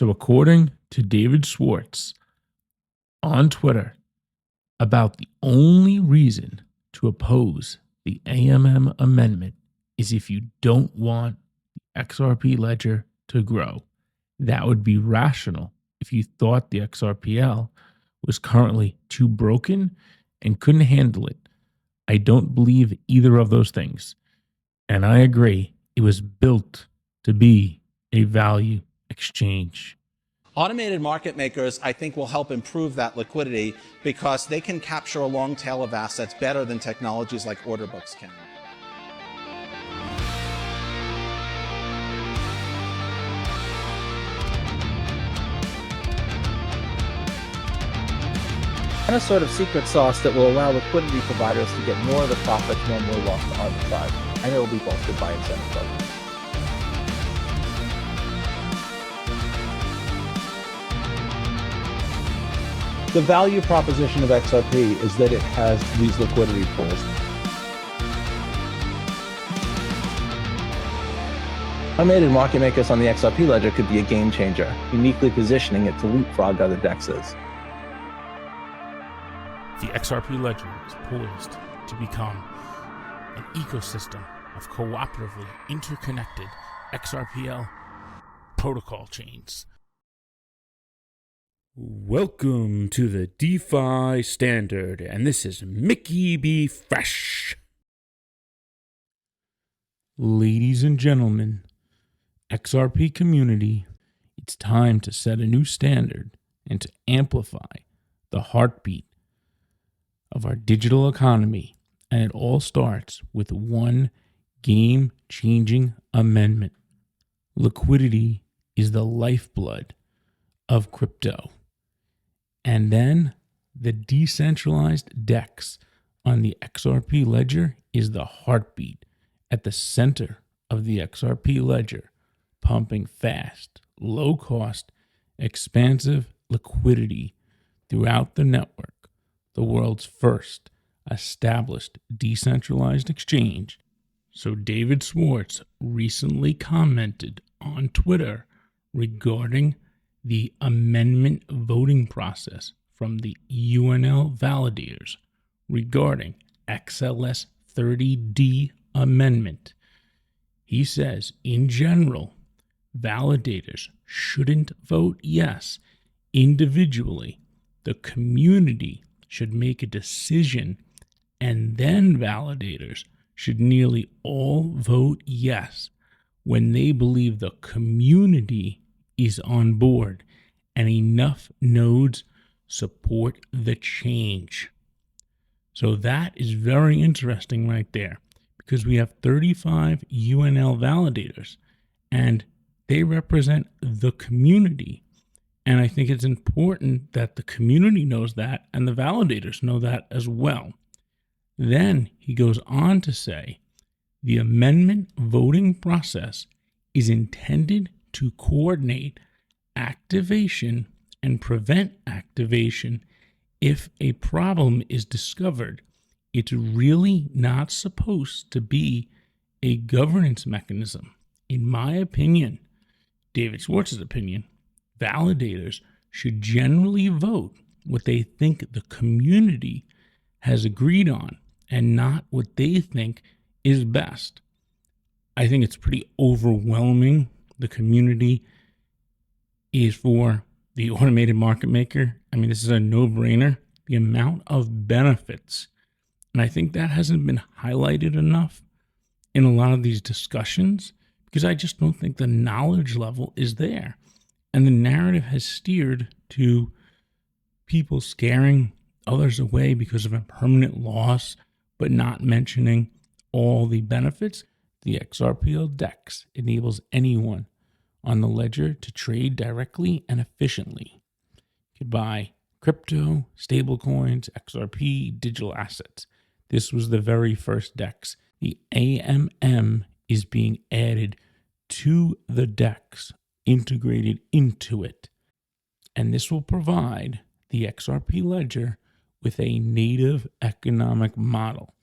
So according to David Schwartz on Twitter, about the only reason to oppose the AMM amendment is if you don't want the XRP ledger to grow. That would be rational if you thought the XRPL was currently too broken and couldn't handle it. I don't believe either of those things. And I agree, it was built to be a value exchange. Automated market makers, I think, will help improve that liquidity because they can capture a long tail of assets better than technologies like order books can. And a sort of secret sauce that will allow liquidity providers to get more of the profits when we're lost to arbitrage, and it will be bolstered by incentive programs. The value proposition of XRP is that it has these liquidity pools. Automated market makers on the XRP ledger could be a game changer, uniquely positioning it to leapfrog other DEXs. The XRP ledger is poised to become an ecosystem of cooperatively interconnected XRPL protocol chains. Welcome to the DeFi Standard, and this is Mickey B. Fresh. Ladies and gentlemen, XRP community, it's time to set a new standard and to amplify the heartbeat of our digital economy, and it all starts with one game-changing amendment. Liquidity is the lifeblood of crypto. And then the decentralized DEX on the XRP ledger is the heartbeat at the center of the XRP ledger, pumping fast, low-cost, expansive liquidity throughout the network, the world's first established decentralized exchange. So David Schwartz recently commented on Twitter regarding the amendment voting process from the UNL Validators regarding XLS 30D amendment. He says, in general, validators shouldn't vote yes individually. The community should make a decision, and then validators should nearly all vote yes when they believe the community is on board and enough nodes support the change. So that is very interesting right there, because we have 35 UNL validators and they represent the community. And I think it's important that the community knows that and the validators know that as well. Then he goes on to say, the amendment voting process is intended to coordinate activation and prevent activation if a problem is discovered. It's really not supposed to be a governance mechanism. In my opinion, David Schwartz's opinion, validators should generally vote what they think the community has agreed on and not what they think is best. I think it's pretty overwhelming. The community is for the automated market maker. I mean, this is a no-brainer. The amount of benefits, and I think that hasn't been highlighted enough in a lot of these discussions because I just don't think the knowledge level is there. And the narrative has steered to people scaring others away because of a permanent loss, but not mentioning all the benefits. The XRPL DEX enables anyone on the ledger to trade directly and efficiently. You could buy crypto, stablecoins, XRP, digital assets. This was the very first DEX. The AMM is being added to the DEX, integrated into it. And this will provide the XRP ledger with a native economic model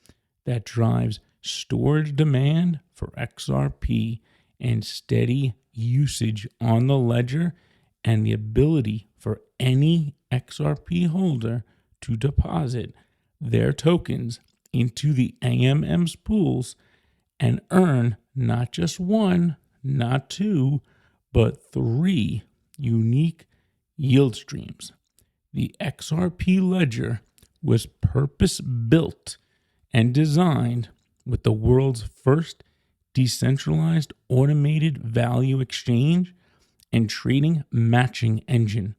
that drives storage demand for XRP and steady usage on the ledger and the ability for any XRP holder to deposit their tokens into the AMM's pools and earn not just one, not two, but three unique yield streams. The XRP ledger was purpose-built and designed with the world's first decentralized automated value exchange and trading matching engine.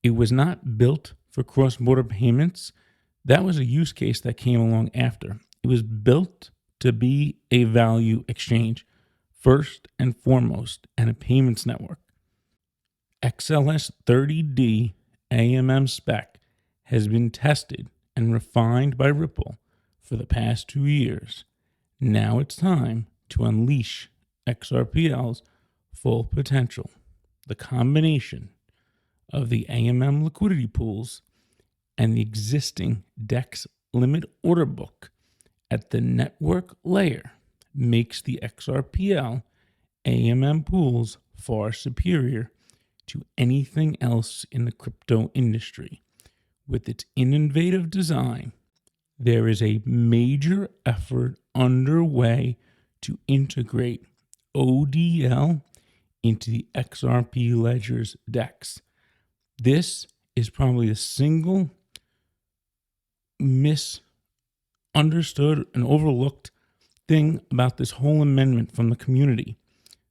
It was not built for cross-border payments. That was a use case that came along after. It was built to be a value exchange, first and foremost, and a payments network. XLS 30D AMM spec has been tested and refined by Ripple for the past 2 years. Now it's time to unleash XRPL's full potential. The combination of the AMM liquidity pools and the existing DEX limit order book at the network layer makes the XRPL AMM pools far superior to anything else in the crypto industry. With its innovative design, there is a major effort underway to integrate ODL into the XRP ledger's DEX. This is probably the single misunderstood and overlooked thing about this whole amendment from the community,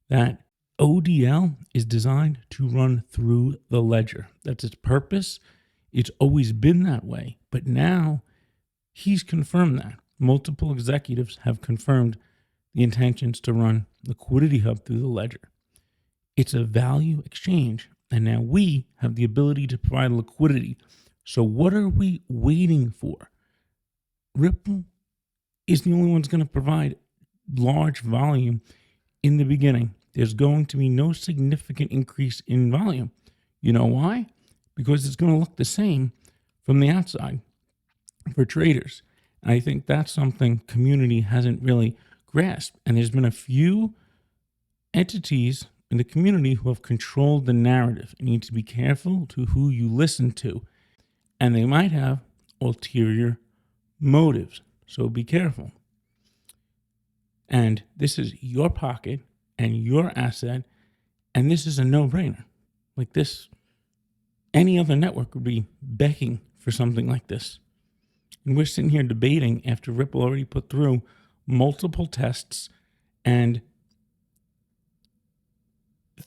that ODL is designed to run through the ledger. That's its purpose. It's always been that way, but now he's confirmed that. Multiple executives have confirmed the intentions to run Liquidity Hub through the ledger. It's a value exchange, and now we have the ability to provide liquidity. So what are we waiting for? Ripple is the only one that's going to provide large volume in the beginning. There's going to be no significant increase in volume. You know why? Because it's going to look the same from the outside for traders. And I think that's something community hasn't really grasped. And there's been a few entities in the community who have controlled the narrative. You need to be careful to who you listen to. And they might have ulterior motives. So be careful. And this is your pocket and your asset. And this is a no-brainer. Like this, any other network would be begging for something like this. And we're sitting here debating after Ripple already put through multiple tests, and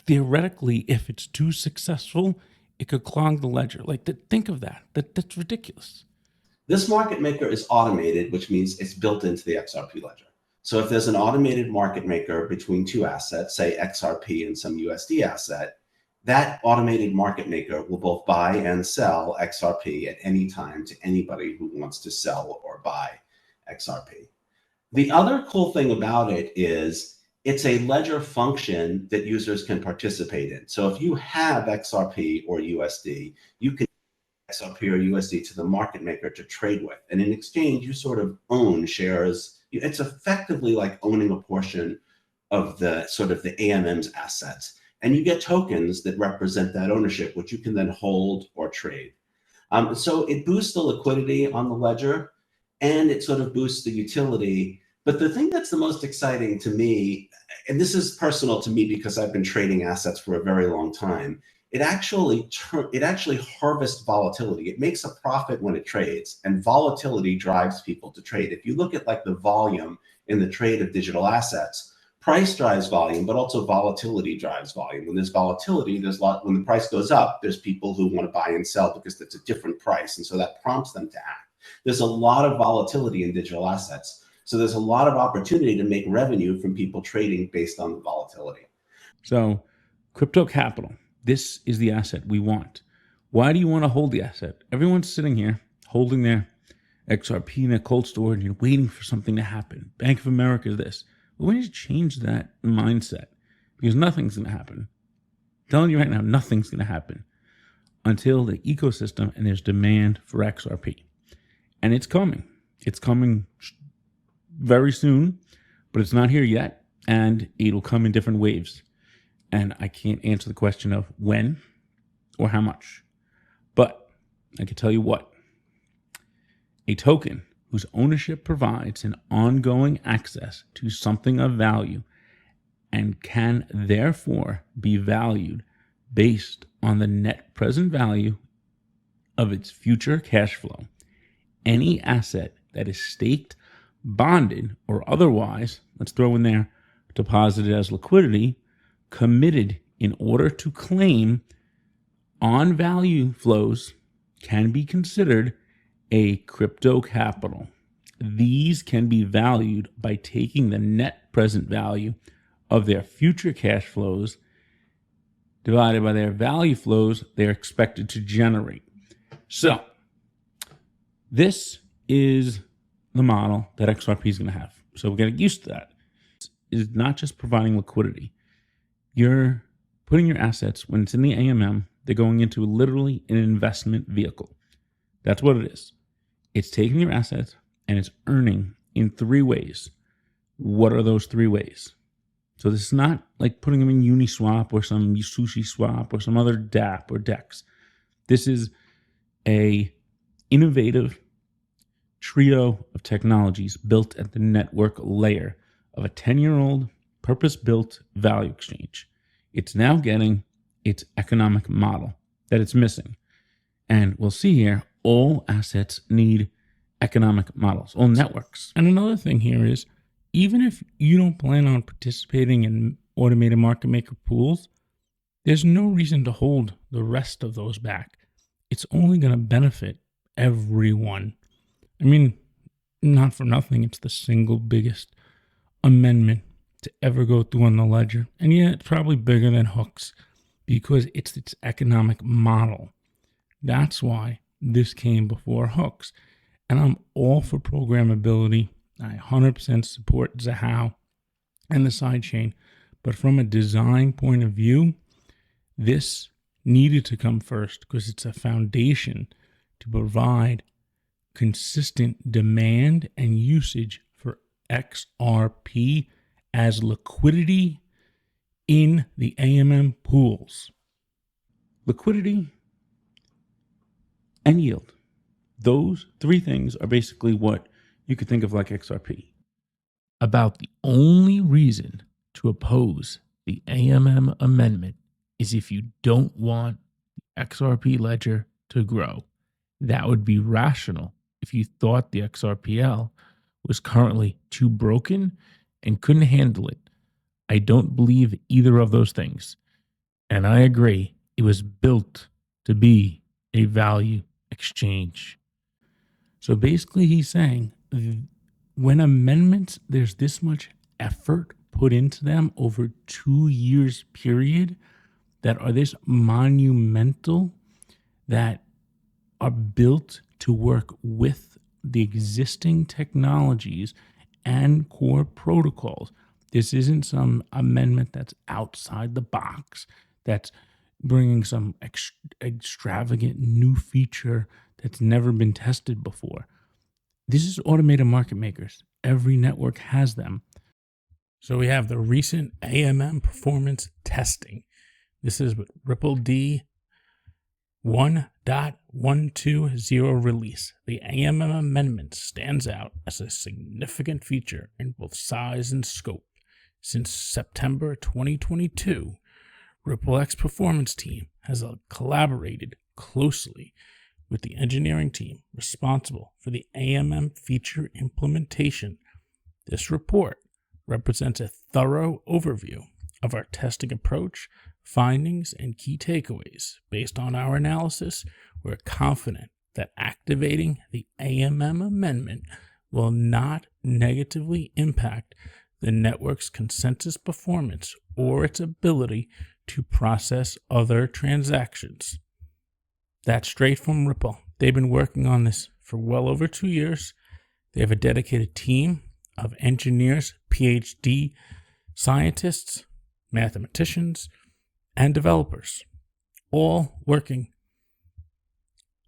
theoretically, if it's too successful, it could clog the ledger. Like, think of that. That's ridiculous. This market maker is automated, which means it's built into the XRP ledger. So if there's an automated market maker between two assets, say XRP and some USD asset, that automated market maker will both buy and sell XRP at any time to anybody who wants to sell or buy XRP. The other cool thing about it is it's a ledger function that users can participate in. So if you have XRP or USD, you can XRP or USD to the market maker to trade with. And in exchange, you sort of own shares. It's effectively like owning a portion of the sort of the AMM's assets. And you get tokens that represent that ownership, which you can then hold or trade. So it boosts the liquidity on the ledger, and it sort of boosts the utility. But the thing that's the most exciting to me, and this is personal to me because I've been trading assets for a very long time, it actually harvests volatility. It makes a profit when it trades, and volatility drives people to trade. If you look at like the volume in the trade of digital assets, price drives volume, but also volatility drives volume. When there's volatility, when the price goes up, there's people who want to buy and sell because it's a different price. And so that prompts them to act. There's a lot of volatility in digital assets. So there's a lot of opportunity to make revenue from people trading based on the volatility. So crypto capital, this is the asset we want. Why do you want to hold the asset? Everyone's sitting here holding their XRP in their cold storage and waiting for something to happen. Bank of America is this. Well, we need to change that mindset because nothing's going to happen. I'm telling you right now, nothing's going to happen until the ecosystem and there's demand for XRP. And it's coming. It's coming very soon, but it's not here yet. And it'll come in different waves. And I can't answer the question of when, or how much. But I can tell you what, a token whose ownership provides an ongoing access to something of value and can therefore be valued based on the net present value of its future cash flow. Any asset that is staked, bonded, or otherwise, let's throw in there, deposited as liquidity, committed in order to claim on value flows can be considered a crypto capital. These can be valued by taking the net present value of their future cash flows divided by their value flows they're expected to generate. So this is the model that XRP is going to have. So we're getting used to that. It's not just providing liquidity. You're putting your assets, when it's in the AMM, they're going into literally an investment vehicle. That's what it is. It's taking your assets and it's earning in 3 ways. What are those 3 ways? So this is not like putting them in Uniswap or some Sushi Swap or some other DApp or DEX. This is a innovative trio of technologies built at the network layer of a 10-year-old purpose-built value exchange. It's now getting its economic model that it's missing. And we'll see here, all assets need economic models, all networks. And another thing here is, even if you don't plan on participating in automated market maker pools, there's no reason to hold the rest of those back. It's only going to benefit everyone. I mean, not for nothing, it's the single biggest amendment to ever go through on the ledger. And yeah, it's probably bigger than hooks because it's its economic model. That's why this came before hooks. And I'm all for programmability. I 100% support Zahao and the sidechain. But from a design point of view, this needed to come first because it's a foundation to provide consistent demand and usage for XRP as liquidity in the AMM pools. Liquidity and yield. Those 3 things are basically what you could think of like XRP. About the only reason to oppose the AMM amendment is if you don't want the XRP ledger to grow. That would be rational if you thought the XRPL was currently too broken and couldn't handle it. I don't believe either of those things. And I agree, it was built to be a value exchange. So basically he's saying, when amendments, there's this much effort put into them over 2 years period that are this monumental, that are built to work with the existing technologies and core protocols. This isn't some amendment that's outside the box, that's bringing some extravagant new feature that's never been tested before. This is automated market makers. Every network has them. So we have the recent AMM performance testing. This is with Ripple D 1.120 release. The AMM amendment stands out as a significant feature in both size and scope. Since September 2022, RippleX performance team has collaborated closely with the engineering team responsible for the AMM feature implementation. This report represents a thorough overview of our testing approach, findings, and key takeaways. Based on our analysis, we're confident that activating the AMM amendment will not negatively impact the network's consensus performance or its ability to process other transactions. That's straight from Ripple. They've been working on this for well over 2 years. They have a dedicated team of engineers, PhD scientists, mathematicians, and developers, all working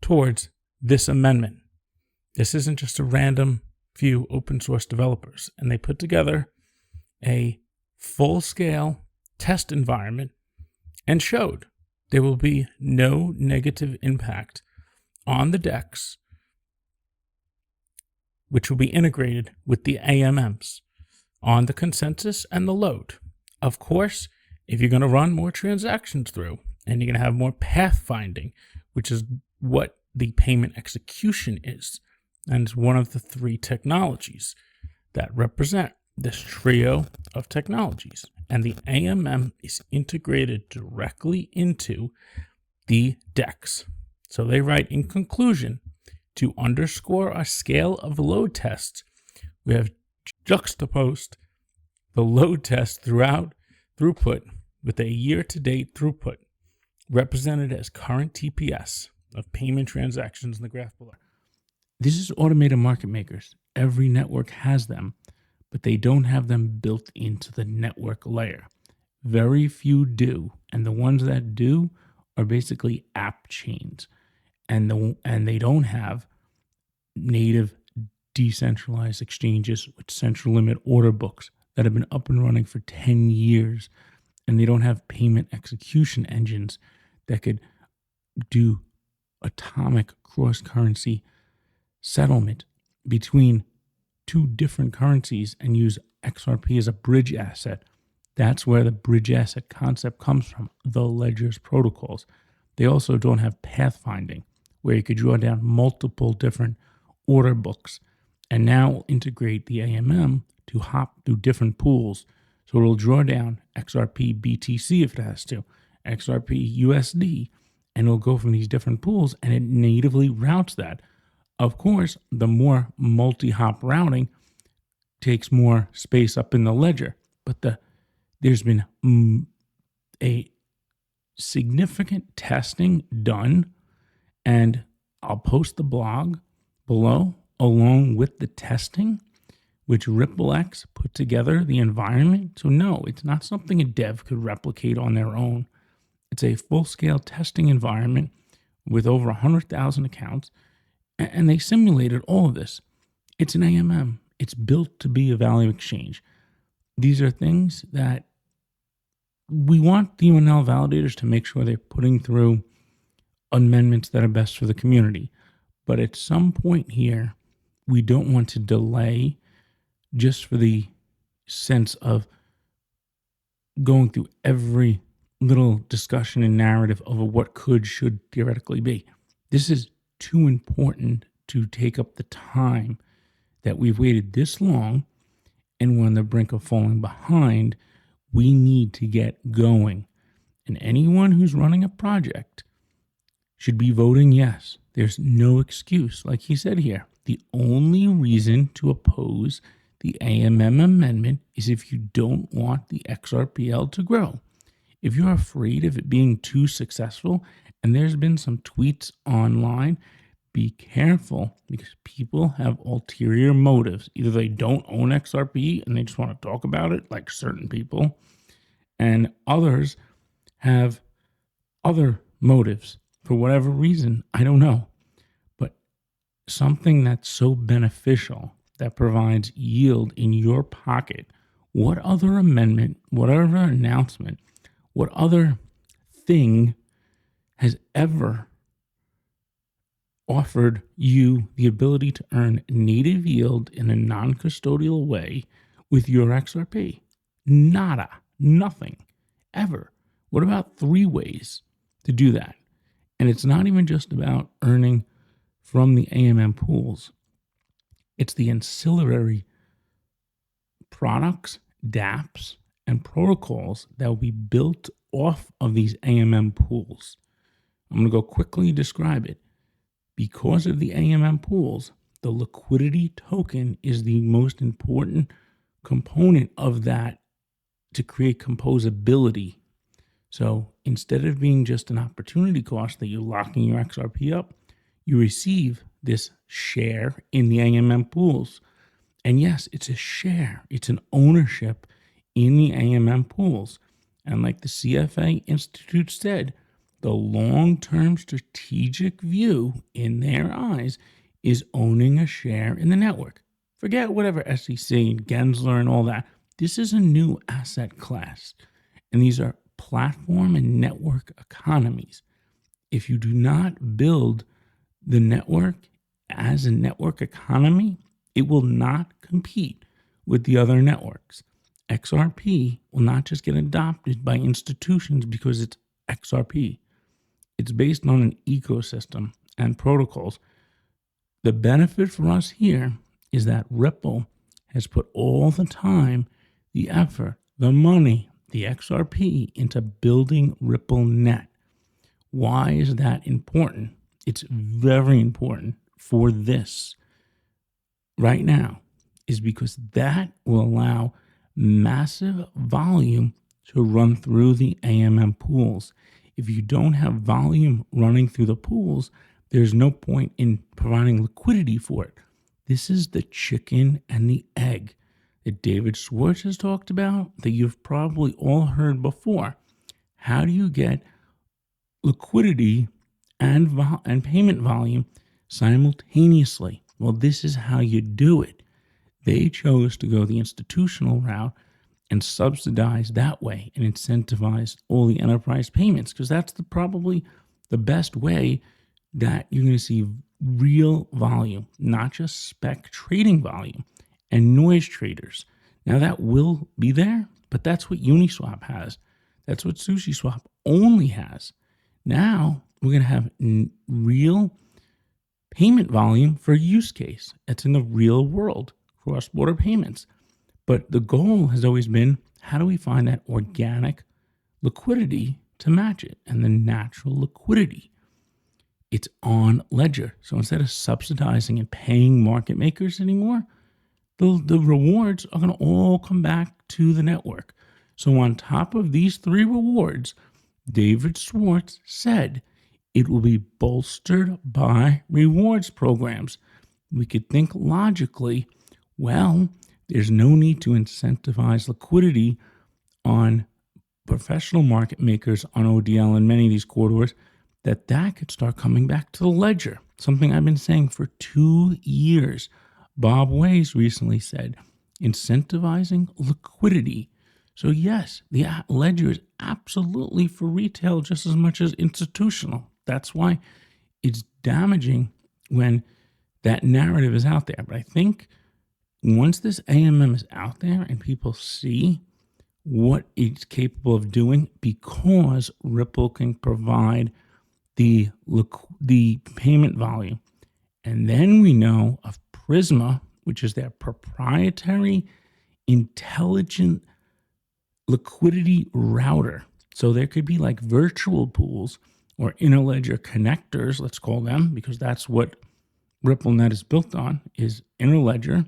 towards this amendment. This isn't just a random few open source developers, and they put together a full-scale test environment and showed there will be no negative impact on the DEX, which will be integrated with the AMMs on the consensus and the load. Of course, if you're going to run more transactions through and you're going to have more pathfinding, which is what the payment execution is, and it's one of the three technologies that represent this trio of technologies. And the AMM is integrated directly into the DEX. So they write, in conclusion, to underscore our scale of load tests, we have juxtaposed the load test throughput with a year-to-date throughput represented as current TPS of payment transactions in the graph below. This is automated market makers. Every network has them, but they don't have them built into the network layer. Very few do, and the ones that do are basically app chains, and they don't have native decentralized exchanges with central limit order books that have been up and running for 10 years, and they don't have payment execution engines that could do atomic cross-currency settlement between two different currencies and use XRP as a bridge asset. That's where the bridge asset concept comes from, the ledgers protocols. They also don't have pathfinding, where you could draw down multiple different order books and now integrate the AMM to hop through different pools. So it'll draw down XRP BTC if it has to, XRP USD, and it'll go from these different pools and it natively routes that. Of course, the more multi-hop routing takes more space up in the ledger, but there's been a significant testing done, and I'll post the blog below along with the testing, which RippleX put together the environment. So no, it's not something a dev could replicate on their own. It's a full-scale testing environment with over 100,000 accounts, and they simulated all of this. It's an AMM. It's built to be a value exchange. These are things that we want the UNL validators to make sure they're putting through amendments that are best for the community. But at some point here, we don't want to delay just for the sense of going through every little discussion and narrative of what should theoretically be. This is too important to take up the time that we've waited this long, and we're on the brink of falling behind. We need to get going. And anyone who's running a project should be voting yes. There's no excuse. Like he said here, the only reason to oppose the AMM amendment is if you don't want the XRPL to grow. If you're afraid of it being too successful, and there's been some tweets online, be careful, because people have ulterior motives. Either they don't own XRP and they just want to talk about it, like certain people, and others have other motives for whatever reason. I don't know. But something that's so beneficial that provides yield in your pocket, what other amendment, what other announcement, what other thing has ever offered you the ability to earn native yield in a non-custodial way with your XRP? Nada. Nothing. Ever. What about 3 ways to do that? And it's not even just about earning from the AMM pools. It's the ancillary products, dApps, and protocols that will be built off of these AMM pools. I'm going to go quickly describe it. Because of the AMM pools, the liquidity token is the most important component of that to create composability. So instead of being just an opportunity cost that you're locking your XRP up, you receive this share in the AMM pools. And yes, it's a share. It's an ownership in the AMM pools. And like the CFA Institute said, the long-term strategic view in their eyes is owning a share in the network. Forget whatever SEC and Gensler and all that. This is a new asset class. And these are platform and network economies. If you do not build the network as a network economy, it will not compete with the other networks. XRP will not just get adopted by institutions because it's XRP. It's based on an ecosystem and protocols. The benefit for us here is that Ripple has put all the time, the effort, the money, the XRP into building RippleNet. Why is that important? It's very important for this right now, is because that will allow massive volume to run through the AMM pools. If you don't have volume running through the pools, there's no point in providing liquidity for it. This is the chicken and the egg that David Schwartz has talked about, that you've probably all heard before. How do you get liquidity and payment volume simultaneously? Well, this is how you do it. They chose to go the institutional route and subsidize that way and incentivize all the enterprise payments, because that's probably the best way that you're going to see real volume, not just spec trading volume and noise traders. Now that will be there, but that's what Uniswap has. That's what SushiSwap only has. Now we're going to have real payment volume for use case. It's in the real world, cross-border payments. But the goal has always been, how do we find that organic liquidity to match it? And the natural liquidity, it's on ledger. So instead of subsidizing and paying market makers anymore, the rewards are going to all come back to the network. So on top of these three rewards, David Schwartz said it will be bolstered by rewards programs. We could think logically, well, there's no need to incentivize liquidity on professional market makers on ODL and many of these corridors, that could start coming back to the ledger. Something I've been saying for 2 years. Bob Ways recently said, incentivizing liquidity. So yes, the ledger is absolutely for retail just as much as institutional. That's why it's damaging when that narrative is out there. But I think once this AMM is out there and people see what it's capable of doing, because Ripple can provide the payment volume, and then we know of Prisma, which is their proprietary intelligent liquidity router. So there could be like virtual pools or interledger connectors, let's call them, because that's what RippleNet is built on, is interledger.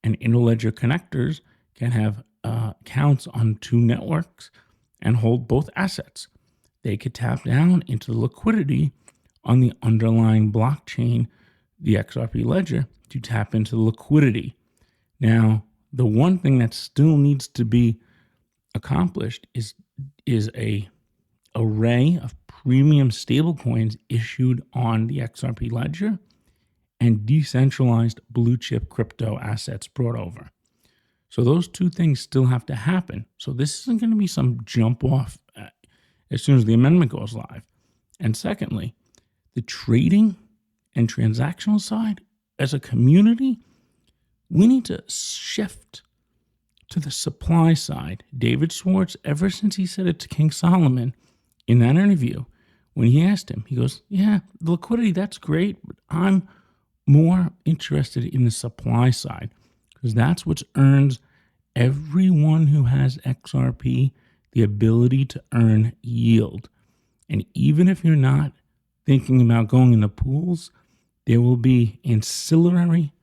And interledger connectors can have accounts on two networks and hold both assets. They could tap down into the liquidity on the underlying blockchain, the XRP ledger, to tap into the liquidity. Now, the one thing that still needs to be accomplished is a array of premium stablecoins issued on the XRP ledger and decentralized blue chip crypto assets brought over. So those two things still have to happen. So this isn't going to be some jump off as soon as the amendment goes live. And secondly, the trading and transactional side, as a community, we need to shift to the supply side. David Schwartz, ever since he said it to King Solomon in that interview, when he asked him, he goes, yeah, the liquidity, that's great, but I'm more interested in the supply side, because that's what earns everyone who has XRP the ability to earn yield. And even if you're not thinking about going in the pools, there will be ancillary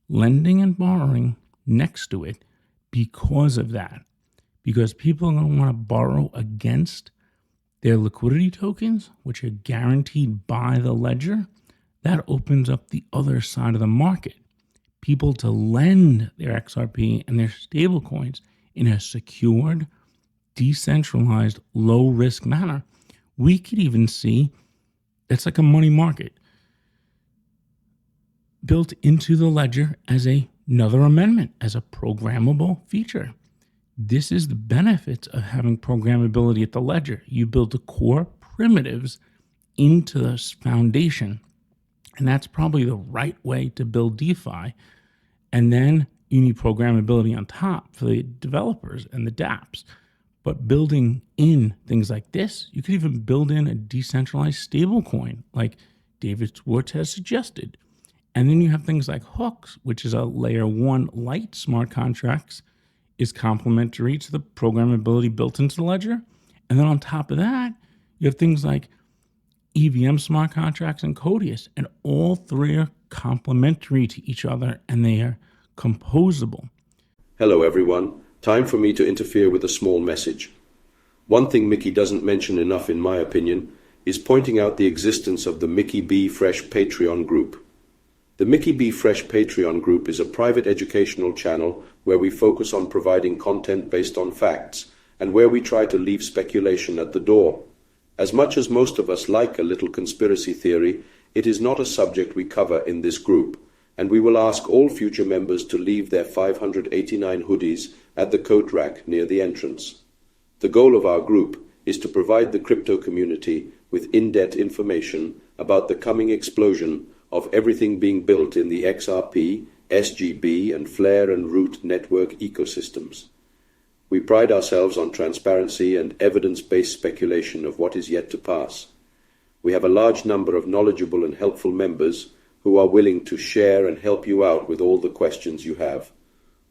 lending and borrowing next to it because of that. Because people are going to want to borrow against their liquidity tokens, which are guaranteed by the ledger. That opens up the other side of the market. People to lend their XRP and their stable coins in a secured, decentralized, low-risk manner. We could even see it's like a money market built into the ledger as another amendment, as a programmable feature. This is the benefits of having programmability at the ledger. You build the core primitives into this foundation, and that's probably the right way to build DeFi. And then you need programmability on top for the developers and the dApps. But building in things like this, you could even build in a decentralized stablecoin like David Schwartz has suggested. And then you have things like hooks, which is a layer 1 light smart contracts, is complementary to the programmability built into the ledger. And then on top of that, you have things like EVM smart contracts and Codius, and all three are complementary to each other and they are composable. Hello everyone, time for me to interfere with a small message. One thing Mickey doesn't mention enough in my opinion is pointing out the existence of the Mickey B. Fresh Patreon group. The Mickey B. Fresh Patreon group is a private educational channel where we focus on providing content based on facts and where we try to leave speculation at the door. As much as most of us like a little conspiracy theory, it is not a subject we cover in this group, and we will ask all future members to leave their 589 hoodies at the coat rack near the entrance. The goal of our group is to provide the crypto community with in-depth information about the coming explosion of everything being built in the XRP, SGB, and Flare and Root network ecosystems. We pride ourselves on transparency and evidence-based speculation of what is yet to pass. We have a large number of knowledgeable and helpful members who are willing to share and help you out with all the questions you have.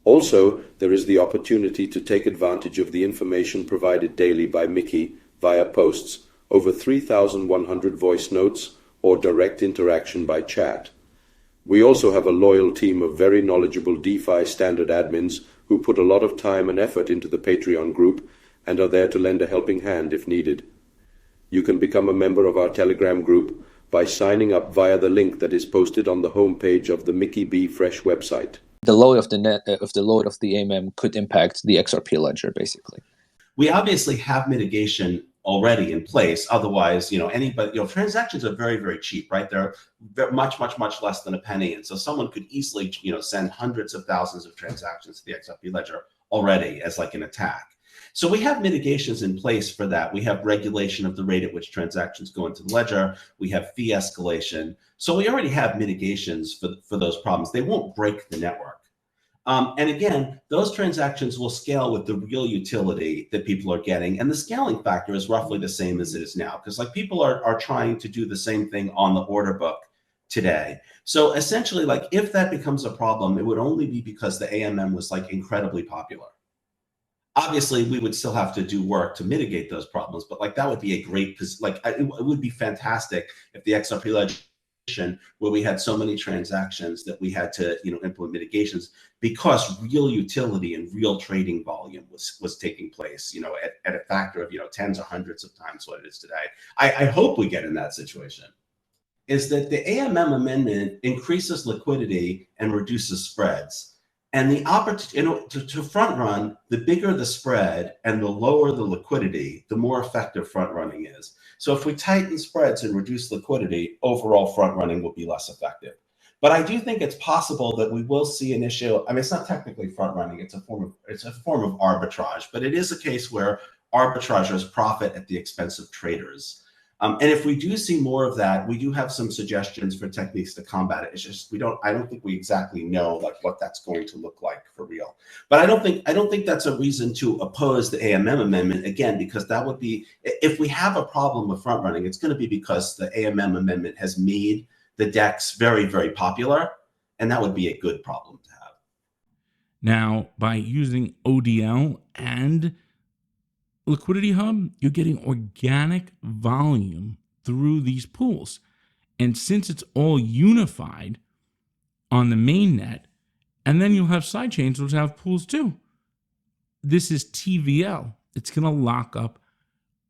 Also, there is the opportunity to take advantage of the information provided daily by Mickey via posts, over 3,100 voice notes, or direct interaction by chat. We also have a loyal team of very knowledgeable DeFi standard admins who put a lot of time and effort into the Patreon group and are there to lend a helping hand if needed. You can become a member of our Telegram group by signing up via the link that is posted on the homepage of the Mickey B. Fresh website. The load of the load of the AMM could impact the XRP ledger, basically. We obviously have mitigation already in place. Otherwise, transactions are very, very cheap, right? They're much, much, much less than a penny. And so someone could easily, send hundreds of thousands of transactions to the XRP ledger already as like an attack. So we have mitigations in place for that. We have regulation of the rate at which transactions go into the ledger. We have fee escalation. So we already have mitigations for those problems. They won't break the network. And again, those transactions will scale with the real utility that people are getting. And the scaling factor is roughly the same as it is now, because like people are trying to do the same thing on the order book today. So essentially, like if that becomes a problem, it would only be because the AMM was like incredibly popular. Obviously, we would still have to do work to mitigate those problems, but like that would be a great, it would be fantastic if the XRP ledger, where we had so many transactions that we had to implement mitigations because real utility and real trading volume was taking place at a factor of tens or hundreds of times what it is today. I hope we get in that situation. Is that the AMM amendment increases liquidity and reduces spreads, and the opportunity to front run, the bigger the spread and the lower the liquidity, the more effective front running is. So if we tighten spreads and reduce liquidity, overall front running will be less effective. But I do think it's possible that we will see an issue. I mean, it's not technically front running; it's a form of arbitrage. But it is a case where arbitrageurs profit at the expense of traders. And if we do see more of that, we do have some suggestions for techniques to combat it. It's just I don't think we exactly know like what that's going to look like for real. But I don't think that's a reason to oppose the AMM amendment again, because that would be, if we have a problem with front running, it's going to be because the AMM amendment has made the DEX very, very popular, and that would be a good problem to have. Now, by using ODL and Liquidity Hub, you're getting organic volume through these pools. And since it's all unified on the main net, and then you'll have sidechains which have pools too. This is TVL. It's going to lock up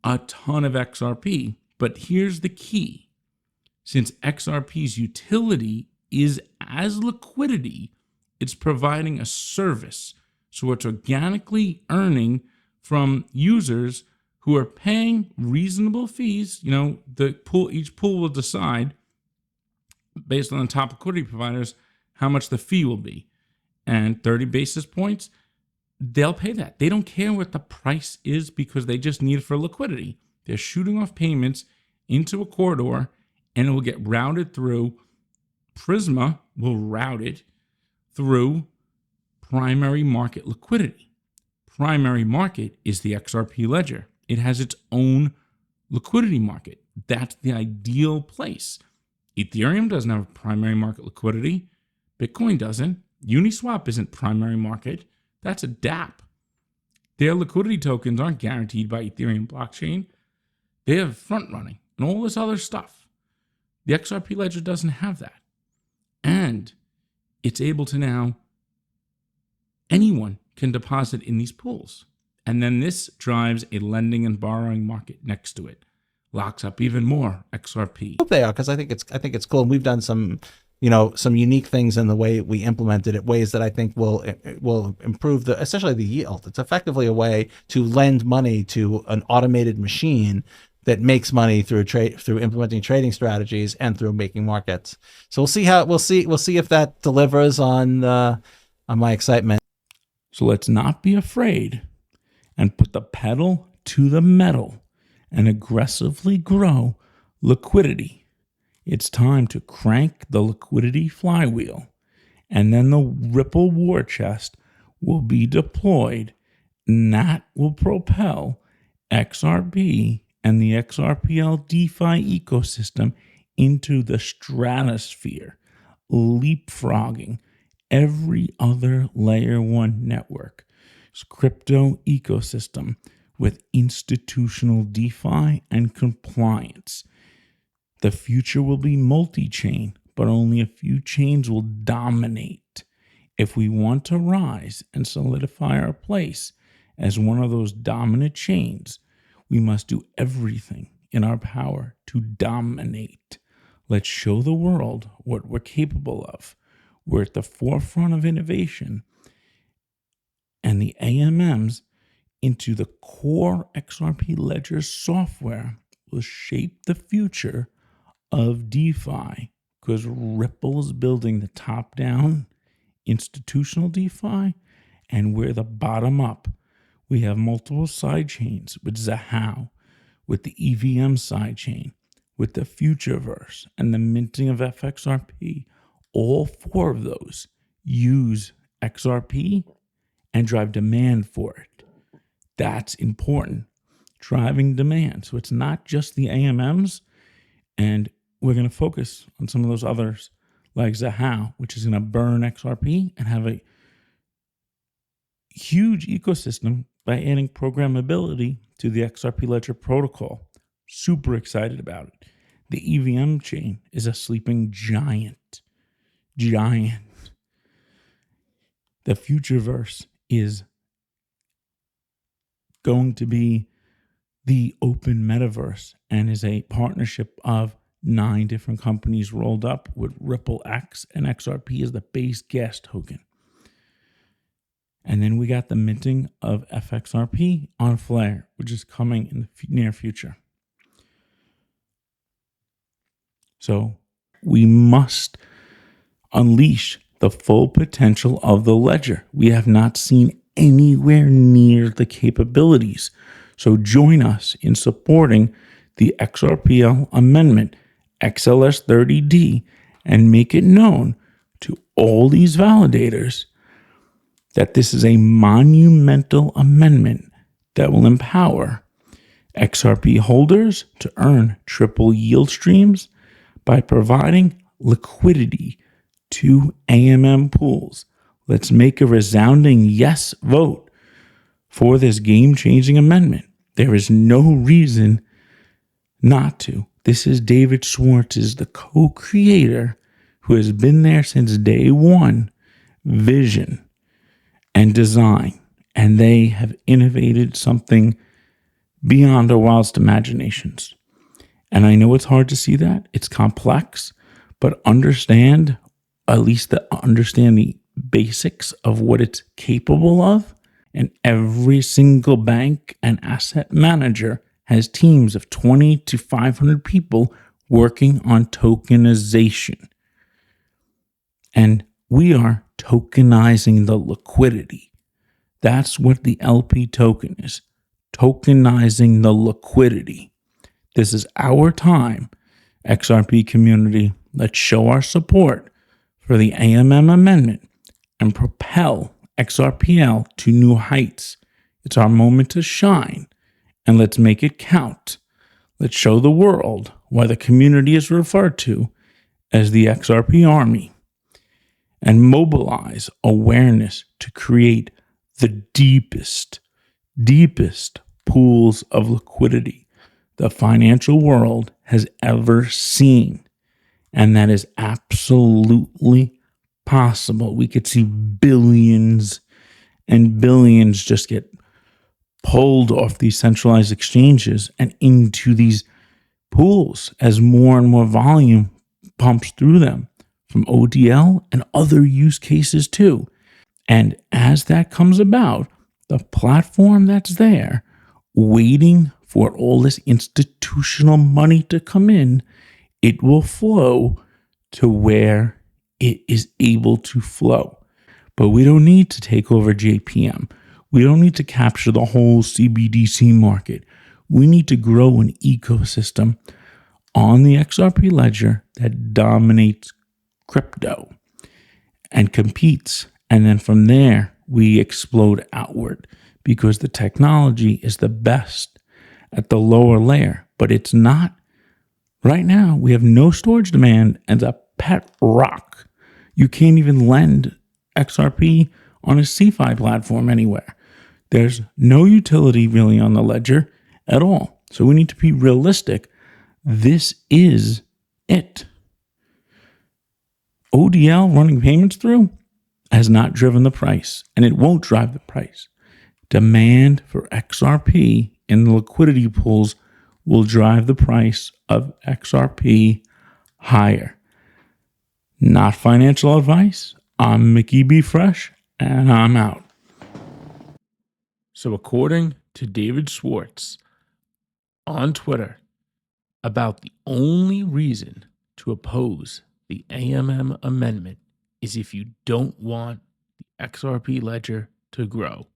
a ton of XRP. But here's the key. Since XRP's utility is as liquidity, it's providing a service. So it's organically earning from users who are paying reasonable fees. Each pool will decide based on the top liquidity providers how much the fee will be. And 30 basis points, they'll pay that. They don't care what the price is because they just need it for liquidity. They're shooting off payments into a corridor, and it will get routed through. Prisma will route it through primary market liquidity. Primary market is the XRP ledger. It has its own liquidity market. That's the ideal place. Ethereum doesn't have a primary market liquidity. Bitcoin doesn't. Uniswap isn't primary market. That's a dApp. Their liquidity tokens aren't guaranteed by Ethereum blockchain. They have front running and all this other stuff. The XRP ledger doesn't have that. And it's able to now, anyone can deposit in these pools. And then this drives a lending and borrowing market next to it. Locks up even more XRP. I hope they are, because I think it's cool. And we've done some unique things in the way we implemented it, ways that I think will improve especially the yield. It's effectively a way to lend money to an automated machine that makes money through implementing trading strategies and through making markets. So we'll see if that delivers on my excitement. So let's not be afraid and put the pedal to the metal and aggressively grow liquidity. It's time to crank the liquidity flywheel, and then the Ripple war chest will be deployed, and that will propel XRP and the XRPL DeFi ecosystem into the stratosphere, leapfrogging every other layer 1 network, crypto ecosystem with institutional DeFi and compliance. The future will be multi-chain, but only a few chains will dominate. If we want to rise and solidify our place as one of those dominant chains, we must do everything in our power to dominate. Let's show the world what we're capable of. We're at the forefront of innovation, and the AMMs into the core XRP ledger software will shape the future of DeFi, because Ripple is building the top-down institutional DeFi, and we're the bottom-up. We have multiple side chains with Zahao, with the EVM side chain, with the Futureverse, and the minting of FXRP. All 4 of those use XRP and drive demand for it. That's important, driving demand. So it's not just the AMMs, and we're going to focus on some of those others like Zahao, which is going to burn XRP and have a huge ecosystem by adding programmability to the XRP Ledger protocol. Super excited about it. The EVM chain is a sleeping giant. The Futureverse is going to be the open metaverse and is a partnership of 9 different companies rolled up with Ripple X, and XRP is the base gas token. And then we got the minting of FXRP on Flare, which is coming in the near future. So we must unleash the full potential of the ledger. We have not seen anywhere near the capabilities. So join us in supporting the XRPL amendment, XLS30D, and make it known to all these validators that this is a monumental amendment that will empower XRP holders to earn triple yield streams by providing liquidity to AMM pools. Let's make a resounding yes vote for this game-changing amendment. There is no reason not to. This is David Schwartz, the co-creator, who has been there since day one, vision and design, and they have innovated something beyond our wildest imaginations. And I know it's hard to see that. It's complex, but understand the basics of what it's capable of. And every single bank and asset manager has teams of 20 to 500 people working on tokenization. And we are tokenizing the liquidity. That's what the LP token is, tokenizing the liquidity. This is our time, XRP community. Let's show our support for the AMM amendment and propel XRPL to new heights. It's our moment to shine, and let's make it count. Let's show the world why the community is referred to as the XRP Army, and mobilize awareness to create the deepest pools of liquidity the financial world has ever seen. And that is absolutely possible. We could see billions and billions just get pulled off these centralized exchanges and into these pools as more and more volume pumps through them from ODL and other use cases too. And as that comes about, the platform that's there waiting for all this institutional money to come in, it will flow to where it is able to flow. But we don't need to take over JPM. We don't need to capture the whole CBDC market. We need to grow an ecosystem on the XRP ledger that dominates crypto and competes. And then from there, we explode outward because the technology is the best at the lower layer. But it's not. Right now, we have no storage demand and a pet rock. You can't even lend XRP on a CeFi platform anywhere. There's no utility really on the ledger at all. So we need to be realistic. This is it. ODL running payments through has not driven the price, and it won't drive the price. Demand for XRP in the liquidity pools will drive the price of XRP higher. Not financial advice. I'm Mickey B. Fresh, and I'm out. So according to David Schwartz on Twitter, about the only reason to oppose the AMM amendment is if you don't want the XRP ledger to grow.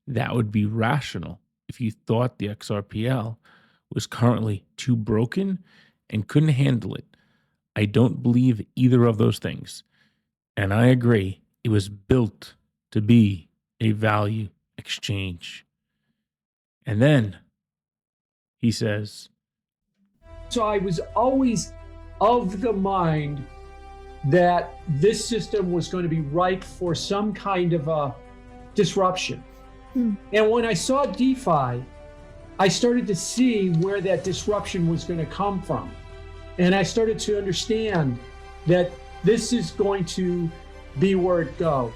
That would be rational if you thought the XRPL was currently too broken and couldn't handle it. I don't believe either of those things. And I agree, it was built to be a value exchange. And then he says, so I was always of the mind that this system was going to be ripe for some kind of a disruption. And when I saw DeFi, I started to see where that disruption was going to come from. And I started to understand that this is going to be where it goes.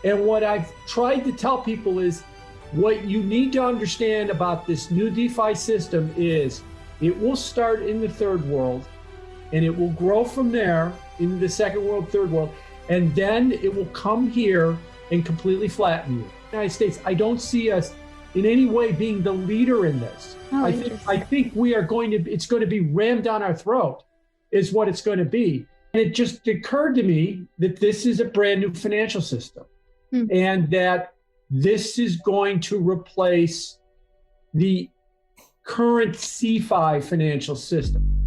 And what I've tried to tell people is what you need to understand about this new DeFi system is it will start in the third world and it will grow from there in the second world, third world, and then it will come here and completely flatten you. United States, I don't see us in any way being the leader in this. I think we are going to, it's going to be rammed down our throat is what it's going to be. And it just occurred to me that this is a brand new financial system and that this is going to replace the current CeFi financial system.